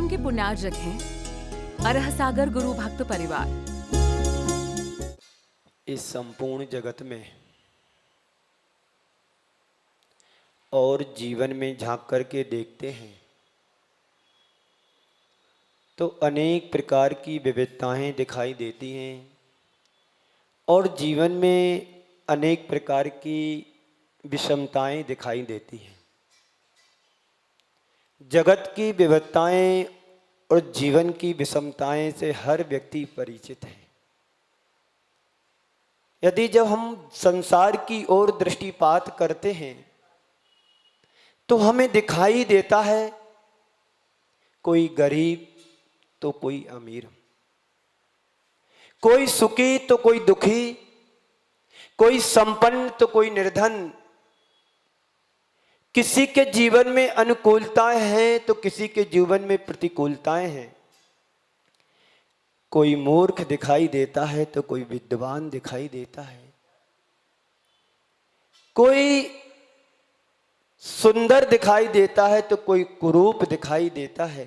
कार्यक्रम के पुण्यार्जक हैं अरह सागर गुरु भक्त परिवार। इस संपूर्ण जगत में और जीवन में झांक करके देखते हैं तो अनेक प्रकार की विविधताएं दिखाई देती हैं और जीवन में अनेक प्रकार की विषमताएं दिखाई देती हैं। जगत की विविधताएं और जीवन की विषमताएं से हर व्यक्ति परिचित है। यदि जब हम संसार की ओर दृष्टिपात करते हैं तो हमें दिखाई देता है कोई गरीब तो कोई अमीर, कोई सुखी तो कोई दुखी, कोई संपन्न तो कोई निर्धन। किसी के जीवन में अनुकूलताएं हैं तो किसी के जीवन में प्रतिकूलताएं हैं। कोई मूर्ख दिखाई देता है तो कोई विद्वान दिखाई देता है, कोई सुंदर दिखाई देता है तो कोई कुरूप दिखाई देता है।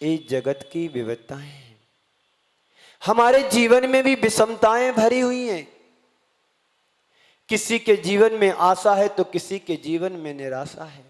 ये जगत की विविधताएं हैं। हमारे जीवन में भी विषमताएं भरी हुई हैं। किसी के जीवन में आशा है तो किसी के जीवन में निराशा है,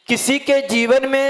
किसी के जीवन में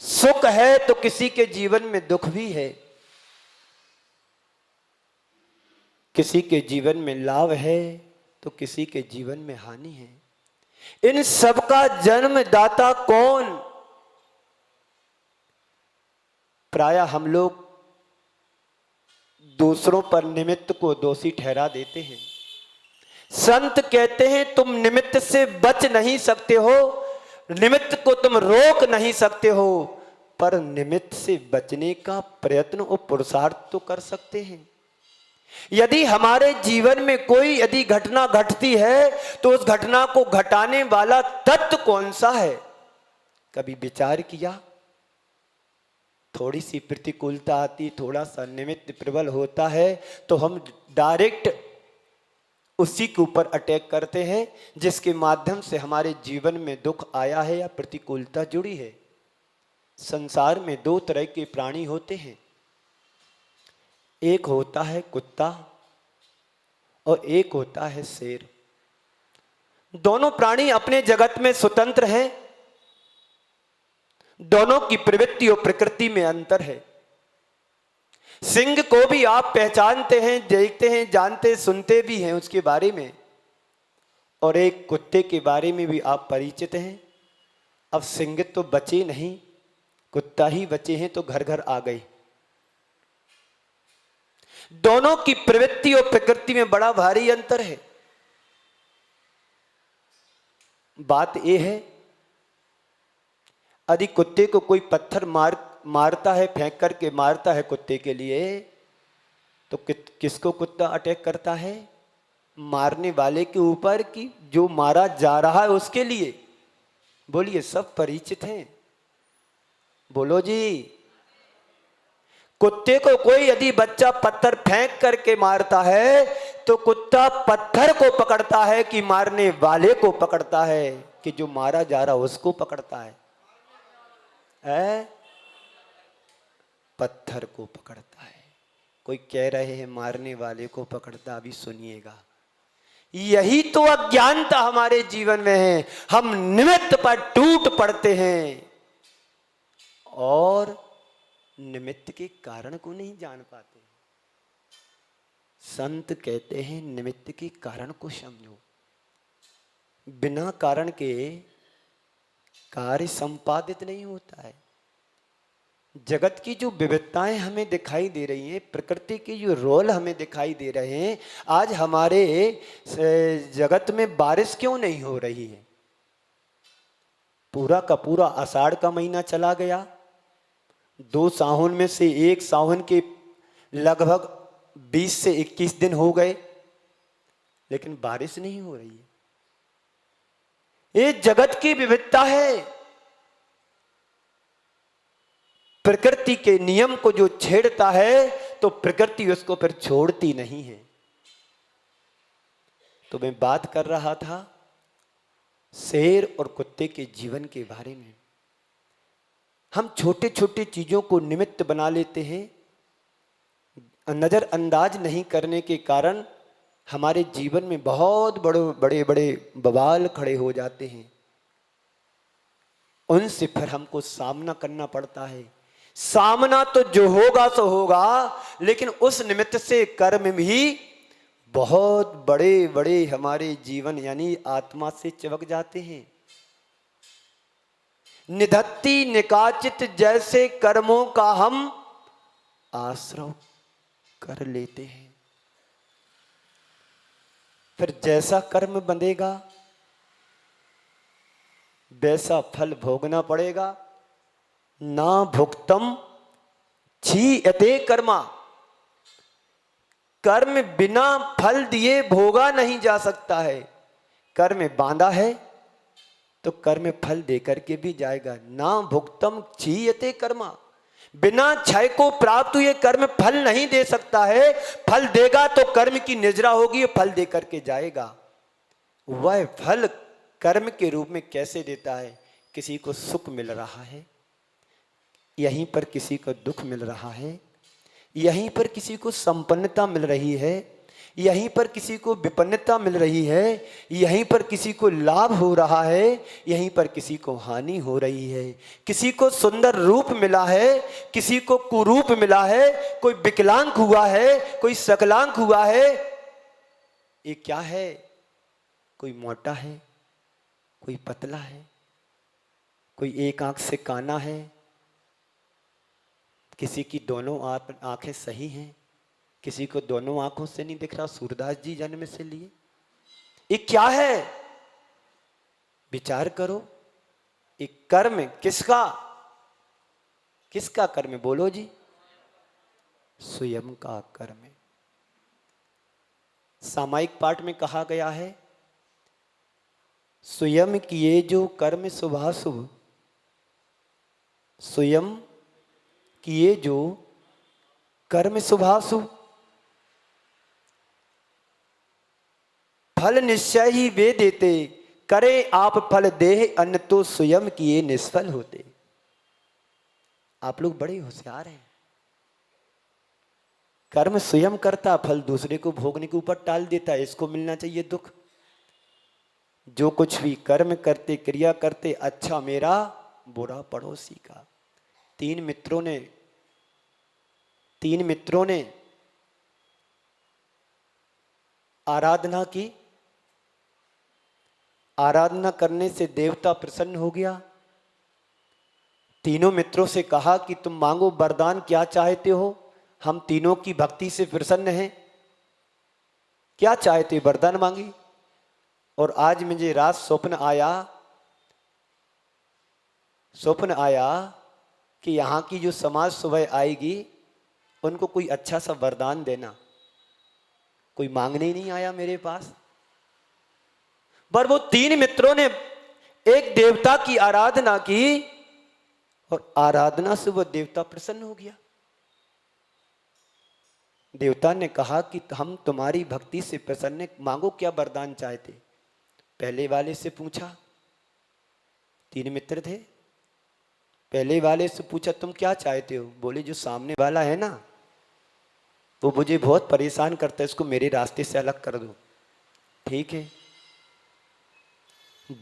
सुख है तो किसी के जीवन में दुख भी है, किसी के जीवन में लाभ है तो किसी के जीवन में हानि है। इन सब का जन्मदाता कौन? प्रायः हम लोग दूसरों पर निमित्त को दोषी ठहरा देते हैं। संत कहते हैं तुम निमित्त से बच नहीं सकते हो, निमित्त को तुम रोक नहीं सकते हो, पर निमित्त से बचने का प्रयत्न और पुरुषार्थ तो कर सकते हैं। यदि हमारे जीवन में कोई यदि घटना घटती है तो उस घटना को घटाने वाला तत्व कौन सा है? कभी विचार किया? थोड़ी सी प्रतिकूलता आती, थोड़ा सा निमित्त प्रबल होता है तो हम डायरेक्ट उसी के ऊपर अटैक करते हैं जिसके माध्यम से हमारे जीवन में दुख आया है या प्रतिकूलता जुड़ी है। संसार में दो तरह के प्राणी होते हैं, एक होता है कुत्ता और एक होता है शेर। दोनों प्राणी अपने जगत में स्वतंत्र हैं, दोनों की प्रवृत्ति और प्रकृति में अंतर है। सिंह को भी आप पहचानते हैं, देखते हैं, जानते सुनते भी हैं उसके बारे में, और एक कुत्ते के बारे में भी आप परिचित हैं। अब सिंह तो बचे नहीं, कुत्ता ही बचे हैं तो घर घर आ गए। दोनों की प्रवृत्ति और प्रकृति में बड़ा भारी अंतर है। बात यह है, यदि कुत्ते को कोई पत्थर मारता है, फेंक करके मारता है कुत्ते के लिए, तो किसको कुत्ता अटैक करता है? मारने वाले के ऊपर कि जो मारा जा रहा है उसके लिए। बोलिए, सब परिचित हैं? बोलो जी। कुत्ते को कोई यदि बच्चा पत्थर फेंक करके मारता है तो कुत्ता पत्थर को पकड़ता है कि मारने वाले को पकड़ता है, कि जो मारा जा रहा उसको पकड़ता है? पत्थर को पकड़ता है। कोई कह रहे हैं मारने वाले को पकड़ता, अभी सुनिएगा। यही तो अज्ञानता हमारे जीवन में है। हम निमित्त पर टूट पड़ते हैं और निमित्त के कारण को नहीं जान पाते। संत कहते हैं निमित्त के कारण को समझो। बिना कारण के कार्य संपादित नहीं होता है। जगत की जो विविधताएं हमें दिखाई दे रही हैं, प्रकृति की जो रोल हमें दिखाई दे रहे हैं, आज हमारे जगत में बारिश क्यों नहीं हो रही है? पूरा का पूरा आषाढ़ का महीना चला गया, 2 सावन में से एक सावन के लगभग 20 से 21 दिन हो गए, लेकिन बारिश नहीं हो रही है। ये जगत की विविधता है। प्रकृति के नियम को जो छेड़ता है तो प्रकृति उसको फिर छोड़ती नहीं है। तो मैं बात कर रहा था शेर और कुत्ते के जीवन के बारे में। हम छोटे छोटे चीजों को निमित्त बना लेते हैं। नजरअंदाज नहीं करने के कारण हमारे जीवन में बहुत बड़े बड़े बवाल खड़े हो जाते हैं। उनसे फिर हमको सामना करना पड़ता है। सामना तो जो होगा सो होगा, लेकिन उस निमित्त से कर्म भी बहुत बड़े बड़े हमारे जीवन यानी आत्मा से चिपक जाते हैं। निधत्ति निकाचित जैसे कर्मों का हम आश्रय कर लेते हैं। फिर जैसा कर्म बंधेगा वैसा फल भोगना पड़ेगा। ना भुक्तम क्षीयते कर्मा, कर्म बिना फल दिए भोगा नहीं जा सकता है। कर्म बांधा है तो कर्म फल दे करके भी जाएगा। ना भुक्तम क्षीयते कर्मा, बिना क्षय को प्राप्त हुए कर्म फल नहीं दे सकता है। फल देगा तो कर्म की निजरा होगी, फल दे करके जाएगा। वह फल कर्म के रूप में कैसे देता है? किसी को सुख मिल रहा है, यहीं पर किसी को दुख मिल रहा है, यहीं पर किसी को संपन्नता मिल रही है, यहीं पर किसी को विपन्नता मिल रही है, यहीं पर किसी को लाभ हो रहा है, यहीं पर किसी को हानि हो रही है। किसी को सुंदर रूप मिला है, किसी को कुरूप मिला है, कोई विकलांग हुआ है, कोई सकलांग हुआ है। ये क्या है? कोई मोटा है, कोई पतला है, कोई एक आंख से काना है, किसी की दोनों आंखें सही हैं, किसी को दोनों आंखों से नहीं दिख रहा। सूरदास जी जन्म से लिए ये क्या है? विचार करो। ये कर्म किसका? किसका कर्म? बोलो जी। स्वयं का कर्म। सामायिक पाठ में कहा गया है, स्वयं किए जो कर्म शुभाशुभ, स्वयं किए जो कर्म शुभाशुभ, फल निश्चय ही वे देते, करे आप फल देह अन्न तो स्वयं किए निष्फल होते। आप लोग बड़े होशियार हैं। कर्म स्वयं करता, फल दूसरे को भोगने के ऊपर टाल देता है। इसको मिलना चाहिए दुख। जो कुछ भी कर्म करते, क्रिया करते, अच्छा मेरा बुरा पड़ोसी का। तीन मित्रों ने आराधना की। आराधना करने से देवता प्रसन्न हो गया। तीनों मित्रों से कहा कि तुम मांगो वरदान, क्या चाहते हो? हम तीनों की भक्ति से प्रसन्न हैं। क्या चाहते? वरदान मांगी। और आज मुझे रात स्वप्न आया कि यहाँ की जो समाज सुबह आएगी उनको कोई अच्छा सा वरदान देना। कोई मांगने ही नहीं आया मेरे पास। पर वो तीन मित्रों ने एक देवता की आराधना की और आराधना से वो देवता प्रसन्न हो गया। देवता ने कहा कि हम तुम्हारी भक्ति से प्रसन्न हैं, मांगो क्या वरदान चाहते। पहले वाले से पूछा, तीन मित्र थे। पहले वाले से पूछा तुम क्या चाहते हो? बोले जो सामने वाला है ना वो मुझे बहुत परेशान करता है, इसको मेरे रास्ते से अलग कर दो। ठीक है।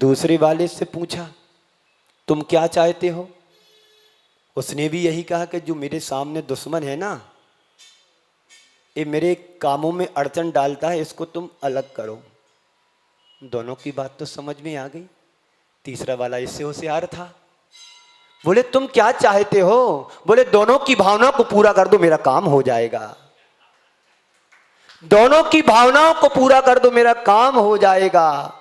दूसरे वाले से पूछा तुम क्या चाहते हो? उसने भी यही कहा कि जो मेरे सामने दुश्मन है ना, ये मेरे कामों में अड़चन डालता है, इसको तुम अलग करो। दोनों की बात तो समझ में आ गई। तीसरा वाला इससे होशियार था। बोले तुम क्या चाहते हो? बोले दोनों की भावना को पूरा कर दो, मेरा काम हो जाएगा। दोनों की भावनाओं को पूरा कर दो, मेरा काम हो जाएगा।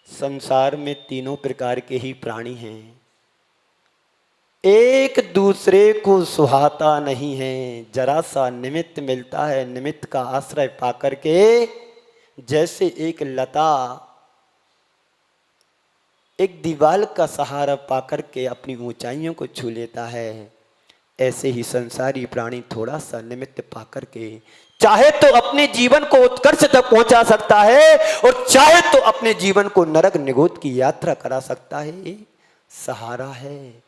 संसार में तीनों प्रकार के ही प्राणी हैं, एक दूसरे को सुहाता नहीं है। जरा सा निमित्त मिलता है, निमित्त का आश्रय पाकर के जैसे एक लता एक दीवार का सहारा पाकर के अपनी ऊंचाइयों को छू लेता है, ऐसे ही संसारी प्राणी थोड़ा सा निमित्त पाकर के चाहे तो अपने जीवन को उत्कर्ष तक पहुंचा सकता है और चाहे तो अपने जीवन को नरक निगोद की यात्रा करा सकता है। सहारा है।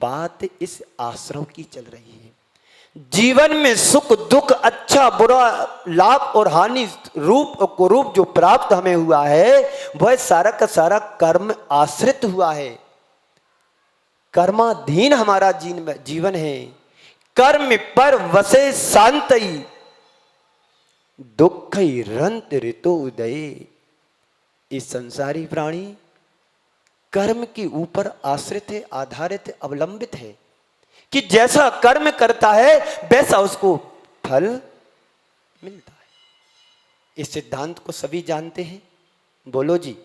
बात इस आश्रम की चल रही है। जीवन में सुख दुख, अच्छा बुरा, लाभ और हानि, रूप और कुरूप जो प्राप्त हमें हुआ है वह सारा का सारा कर्म आश्रित हुआ है। कर्माधीन हमारा जीवन है। कर्म पर वसे शांति, दुख रंत ऋतो उदय। इस संसारी प्राणी कर्म के ऊपर आश्रित है, आधारित है, अवलंबित है कि जैसा कर्म करता है वैसा उसको फल मिलता है। इस सिद्धांत को सभी जानते हैं, बोलो जी।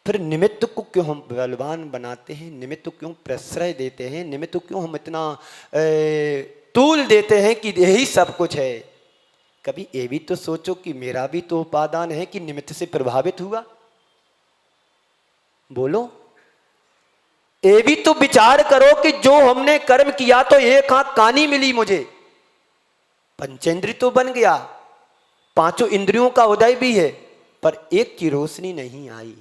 फिर निमित्त को क्यों हम बलवान बनाते हैं, निमित्त को क्यों प्रश्रय देते हैं, निमित्त को क्यों हम इतना तूल देते हैं कि यही सब कुछ है। कभी ये भी तो सोचो कि मेरा भी तो उपादान है कि निमित्त से प्रभावित हुआ। बोलो, ये भी तो विचार करो कि जो हमने कर्म किया तो एक आंख कानी मिली मुझे, पंचेंद्रिय तो बन गया, पांचों इंद्रियों का उदय भी है, पर एक की रोशनी नहीं आई।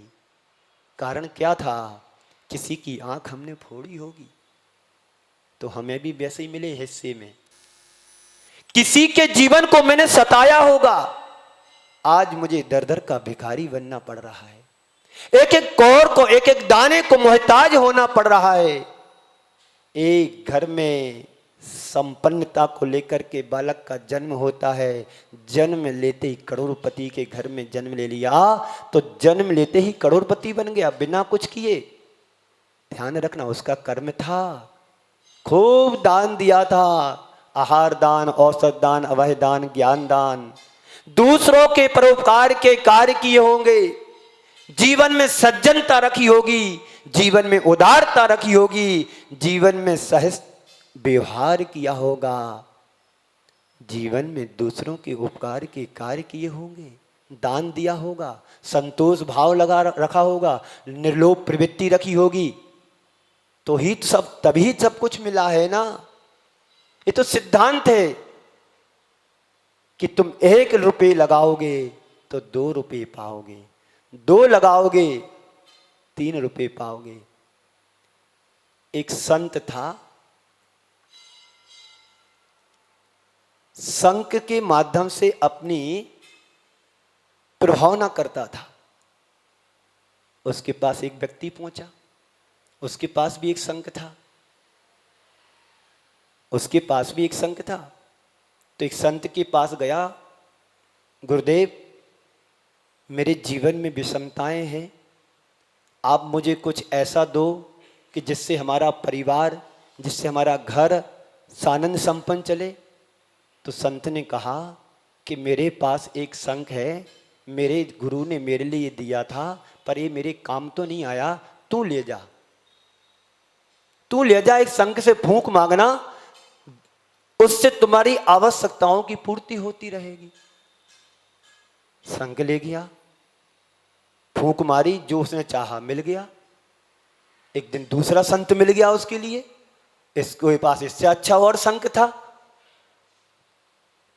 कारण क्या था? किसी की आंख हमने फोड़ी होगी तो हमें भी वैसे ही मिले हिस्से में। किसी के जीवन को मैंने सताया होगा, आज मुझे दर दर का भिखारी बनना पड़ रहा है। एक एक कौर को, एक एक दाने को मोहताज होना पड़ रहा है। एक घर में संपन्नता को लेकर के बालक का जन्म होता है। जन्म लेते ही करोड़पति के घर में जन्म ले लिया तो जन्म लेते ही करोड़पति बन गया बिना कुछ किए। ध्यान रखना, उसका कर्म था, खूब दान दिया था, आहार दान, औषध दान, अवय दान, ज्ञान दान, दूसरों के परोपकार के कार्य किए होंगे, जीवन में सज्जनता रखी होगी, जीवन में उदारता रखी होगी, जीवन में सहज व्यवहार किया होगा, जीवन में दूसरों के उपकार के कार्य किए होंगे, दान दिया होगा, संतोष भाव लगा रखा होगा, निर्लोभ प्रवृत्ति रखी होगी, तो ही सब, तभी सब कुछ मिला है ना। ये तो सिद्धांत है कि तुम 1 रुपये लगाओगे तो 2 रुपये पाओगे, 2 लगाओगे 3 रुपये पाओगे। एक संत था, संक के माध्यम से अपनी प्रभावना करता था। उसके पास एक व्यक्ति पहुंचा, उसके पास भी एक संक था, उसके पास भी एक संक था। तो एक संत के पास गया, गुरुदेव मेरे जीवन में विषमताएं हैं, आप मुझे कुछ ऐसा दो कि जिससे हमारा परिवार, जिससे हमारा घर सानंद संपन्न चले। तो संत ने कहा कि मेरे पास एक शंख है, मेरे गुरु ने मेरे लिए दिया था, पर ये मेरे काम तो नहीं आया, तू ले जा, तू ले जा, एक शंख से फूंक मांगना, उससे तुम्हारी आवश्यकताओं की पूर्ति होती रहेगी। शंख ले गया, फूंक मारी, जो उसने चाहा मिल गया। एक दिन दूसरा संत मिल गया उसके लिए, इसके पास इससे अच्छा और शंख था।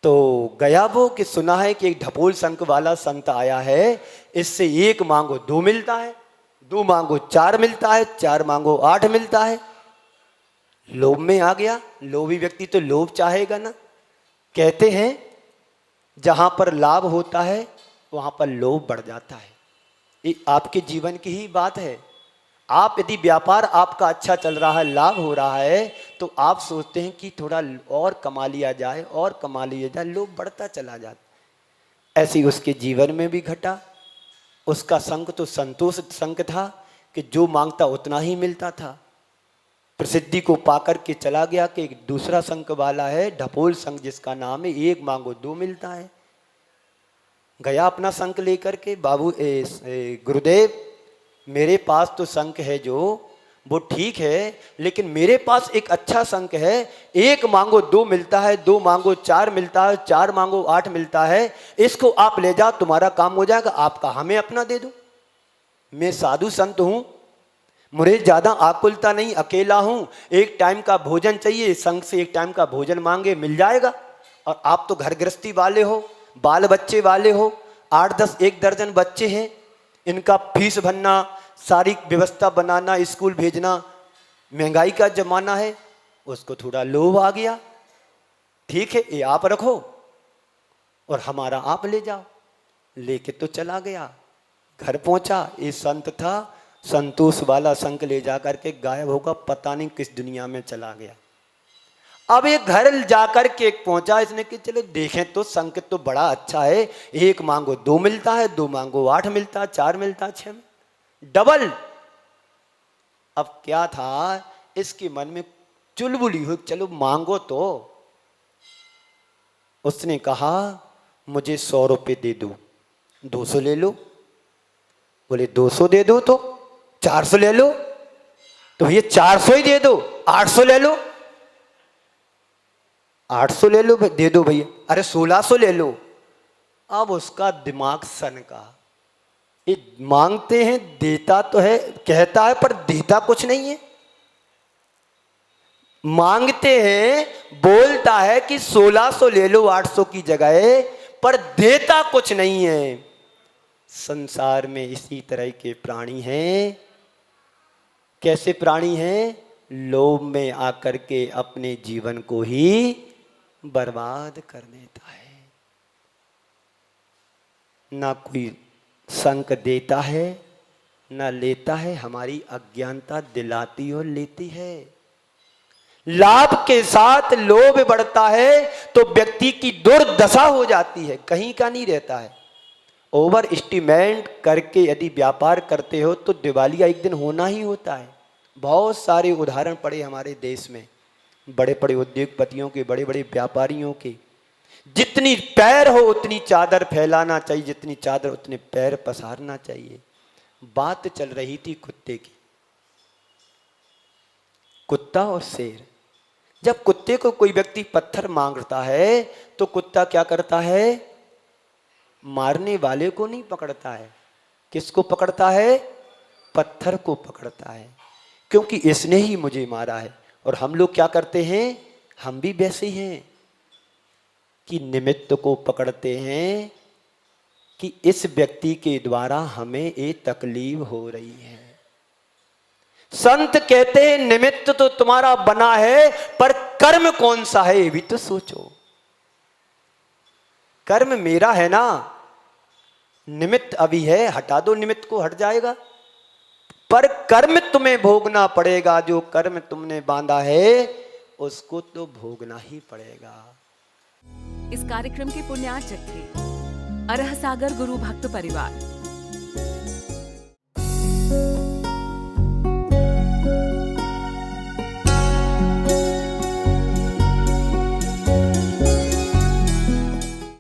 तो गया वो कि सुना है कि एक ढपोल शंख वाला संत आया है, इससे 1 मांगो 2 मिलता है, 2 मांगो 4 मिलता है, 4 मांगो 8 मिलता है। लोभ में आ गया, लोभी व्यक्ति तो लोभ चाहेगा ना। कहते हैं जहां पर लाभ होता है वहां पर लोभ बढ़ जाता है। ये आपके जीवन की ही बात है। आप यदि व्यापार आपका अच्छा चल रहा है, लाभ हो रहा है, तो आप सोचते हैं कि थोड़ा और कमा लिया जाए, और कमा लिया जाए, लोभ बढ़ता चला जाता। ऐसे ही उसके जीवन में भी घटा। उसका संग तो संतोष संग था कि जो मांगता उतना ही मिलता था। प्रसिद्धि को पाकर के चला गया कि एक दूसरा संग वाला है, ढपोल संग जिसका नाम है, 1 मांगो 2 मिलता है। गया अपना संग लेकर के, बाबू गुरुदेव मेरे पास तो संग है जो वो ठीक है, लेकिन मेरे पास एक अच्छा संग है, 1 मांगो 2 मिलता है, 2 मांगो 4 मिलता है, 4 मांगो 8 मिलता है, इसको आप ले जाओ, तुम्हारा काम हो जाएगा, आपका हमें अपना दे दो। मैं साधु संत हूँ, मुझे ज़्यादा आकुलता नहीं, अकेला हूँ, एक टाइम का भोजन चाहिए, संग से एक टाइम का भोजन मांगे मिल जाएगा। और आप तो घर गृहस्थी वाले हो, बाल बच्चे वाले हो, 8-10 1 दर्जन बच्चे हैं, इनका फीस भरना, सारी व्यवस्था बनाना, स्कूल भेजना, महंगाई का जमाना है, उसको थोड़ा लोभ आ गया, ठीक है ये आप रखो और हमारा आप ले जाओ। लेके तो चला गया, घर पहुंचा, ये संत था, संतोष वाला शंख ले जा करके गायब होगा, पता नहीं किस दुनिया में चला गया। अब ये घर जाकर के पहुंचा, इसने कि चलो देखें तो शंख तो बड़ा अच्छा है, एक मांगो 2 मिलता है, 2 मांगो 8 मिलता है, 4 मिलता है, 6 डबल। अब क्या था इसके मन में चुलबुली हुई, चलो मांगो तो। उसने कहा मुझे 100 रुपये दे दो, 200 ले लो। बोले 200 दे दो तो 400 ले लो, तो ये 400 ही दे दो, 800 ले लो, 800 ले लो दे दो भैया, अरे 1600 ले लो। अब उसका दिमाग सन का, ये मांगते हैं देता तो है, कहता है पर देता कुछ नहीं है। मांगते हैं, बोलता है कि 1600 ले लो 800 की जगह, पर देता कुछ नहीं है। संसार में इसी तरह के प्राणी हैं। कैसे प्राणी हैं? लोभ में आकर के अपने जीवन को ही बर्बाद कर देता है। ना कोई संक देता है ना लेता है, हमारी अज्ञानता दिलाती और लेती है। लाभ के साथ लोभ बढ़ता है तो व्यक्ति की दुर्दशा हो जाती है, कहीं का नहीं रहता है। ओवर एस्टिमेट करके यदि व्यापार करते हो तो दिवालिया एक दिन होना ही होता है। बहुत सारे उदाहरण पड़े हमारे देश में, बड़े बड़े उद्योगपतियों के, बड़े बड़े व्यापारियों के। जितनी पैर हो उतनी चादर फैलाना चाहिए, जितनी चादर उतने पैर पसारना चाहिए। बात चल रही थी कुत्ते की, कुत्ता और शेर। जब कुत्ते को कोई व्यक्ति पत्थर मांगता है तो कुत्ता क्या करता है? मारने वाले को नहीं पकड़ता है। किसको पकड़ता है? पत्थर को पकड़ता है, क्योंकि इसने ही मुझे मारा है। और हम लोग क्या करते हैं? हम भी वैसे ही हैं कि निमित्त को पकड़ते हैं कि इस व्यक्ति के द्वारा हमें ये तकलीफ हो रही है। संत कहते हैं निमित्त तो तुम्हारा बना है, पर कर्म कौन सा है ये भी तो सोचो। कर्म मेरा है ना, निमित्त अभी है, हटा दो निमित्त को, हट जाएगा। पर कर्म तुम्हें भोगना पड़ेगा, जो कर्म तुमने बांधा है उसको तो भोगना ही पड़ेगा। इस कार्यक्रम के पुण्यार्चक थे अरह सागर गुरु भक्त परिवार।